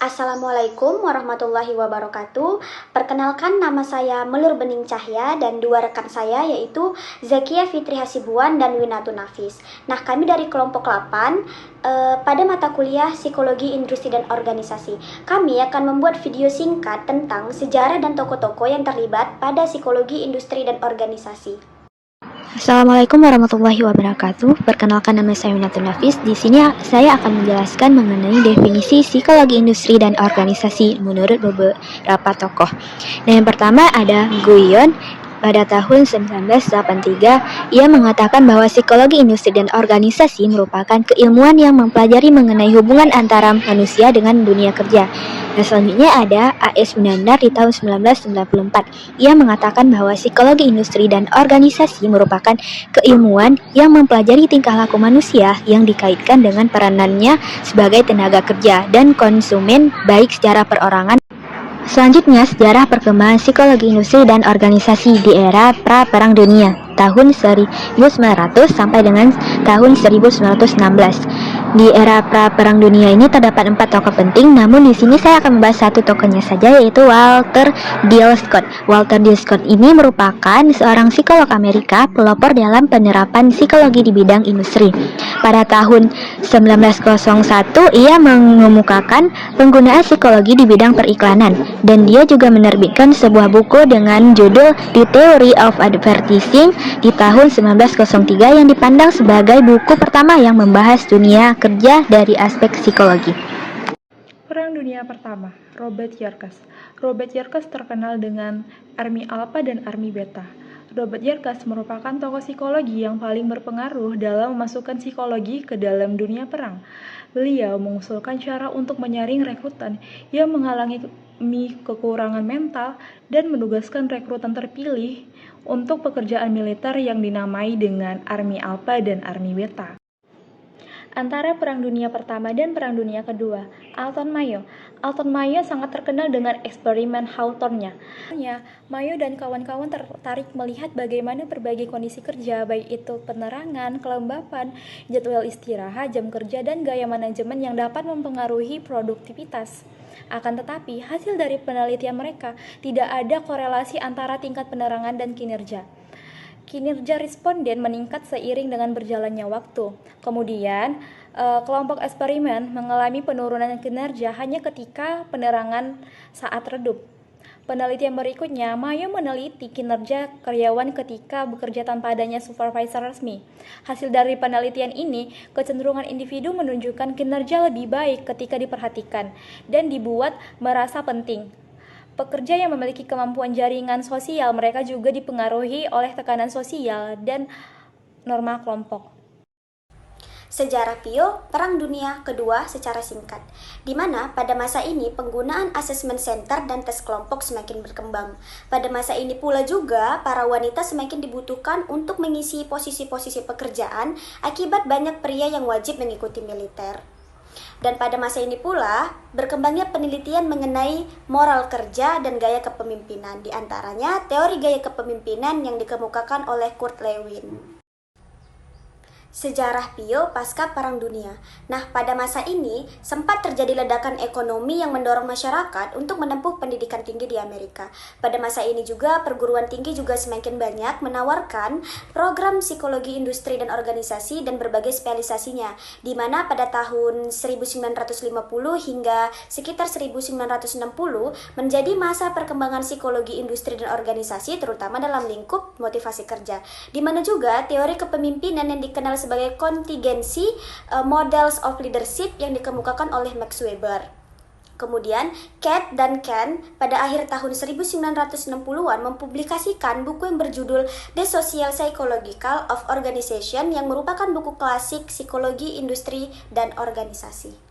Assalamualaikum warahmatullahi wabarakatuh. Perkenalkan, nama saya Melur Bening Cahya dan dua rekan saya yaitu Zakia Fitri Hasibuan dan Winatun Nafis. Nah, kami dari kelompok 8 pada mata kuliah Psikologi Industri dan Organisasi. Kami akan membuat video singkat tentang sejarah dan tokoh-tokoh yang terlibat pada psikologi industri dan organisasi. Assalamualaikum warahmatullahi wabarakatuh. Perkenalkan, nama saya Winatun Nafis. Di sini saya akan menjelaskan mengenai definisi psikologi industri dan organisasi menurut beberapa tokoh. Nah, yang pertama ada Guyon. Pada tahun 1983, ia mengatakan bahwa psikologi industri dan organisasi merupakan keilmuan yang mempelajari mengenai hubungan antara manusia dengan dunia kerja. Dan selanjutnya ada A.S. Munandar di tahun 1994. Ia mengatakan bahwa psikologi industri dan organisasi merupakan keilmuan yang mempelajari tingkah laku manusia yang dikaitkan dengan peranannya sebagai tenaga kerja dan konsumen baik secara perorangan. Selanjutnya, sejarah perkembangan psikologi industri dan organisasi di era pra-perang dunia tahun 1900 sampai dengan tahun 1916. Di era pra-perang dunia ini terdapat 4 tokoh penting, namun di sini saya akan membahas satu tokohnya saja, yaitu Walter Diel Scott. Walter Diel Scott ini merupakan seorang psikolog Amerika, pelopor dalam penerapan psikologi di bidang industri. Pada tahun 1901, ia mengemukakan penggunaan psikologi di bidang periklanan, dan dia juga menerbitkan sebuah buku dengan judul The Theory of Advertising di tahun 1903 yang dipandang sebagai buku pertama yang membahas dunia kerja dari aspek psikologi. Perang Dunia Pertama, Robert Yerkes. Robert Yerkes terkenal dengan Army Alpha dan Army Beta. Robert Yerkes merupakan tokoh psikologi yang paling berpengaruh dalam memasukkan psikologi ke dalam dunia perang. Beliau mengusulkan cara untuk menyaring rekrutan yang mengalami kekurangan mental dan menugaskan rekrutan terpilih untuk pekerjaan militer yang dinamai dengan Army Alpha dan Army Beta. Antara Perang Dunia Pertama dan Perang Dunia Kedua, Alton Mayo. Alton Mayo sangat terkenal dengan eksperimen Hawthorne-nya. Mayo dan kawan-kawan tertarik melihat bagaimana berbagai kondisi kerja, baik itu penerangan, kelembapan, jadwal istirahat, jam kerja, dan gaya manajemen yang dapat mempengaruhi produktivitas. Akan tetapi, hasil dari penelitian mereka tidak ada korelasi antara tingkat penerangan dan kinerja. Kinerja responden meningkat seiring dengan berjalannya waktu. Kemudian, kelompok eksperimen mengalami penurunan kinerja hanya ketika penerangan saat redup. Penelitian berikutnya, Mayo meneliti kinerja karyawan ketika bekerja tanpa adanya supervisor resmi. Hasil dari penelitian ini, kecenderungan individu menunjukkan kinerja lebih baik ketika diperhatikan dan dibuat merasa penting. Pekerja yang memiliki kemampuan jaringan sosial, mereka juga dipengaruhi oleh tekanan sosial dan norma kelompok. Sejarah Pio, Perang Dunia Kedua secara singkat, di mana pada masa ini penggunaan assessment center dan tes kelompok semakin berkembang. Pada masa ini pula juga para wanita semakin dibutuhkan untuk mengisi posisi-posisi pekerjaan akibat banyak pria yang wajib mengikuti militer. Dan pada masa ini pula, berkembangnya penelitian mengenai moral kerja dan gaya kepemimpinan, di antaranya teori gaya kepemimpinan yang dikemukakan oleh Kurt Lewin. Sejarah Pio pasca Perang Dunia. Nah, pada masa ini sempat terjadi ledakan ekonomi yang mendorong masyarakat untuk menempuh pendidikan tinggi di Amerika. Pada masa ini juga perguruan tinggi juga semakin banyak menawarkan program psikologi industri dan organisasi dan berbagai spesialisasinya, di mana pada tahun 1950 hingga sekitar 1960 menjadi masa perkembangan psikologi industri dan organisasi, terutama dalam lingkup motivasi kerja, di mana juga teori kepemimpinan yang dikenal sebagai kontingensi models of leadership yang dikemukakan oleh Max Weber. Kemudian, Cat dan Ken pada akhir tahun 1960-an mempublikasikan buku yang berjudul The Social Psychological of Organization yang merupakan buku klasik psikologi industri dan organisasi.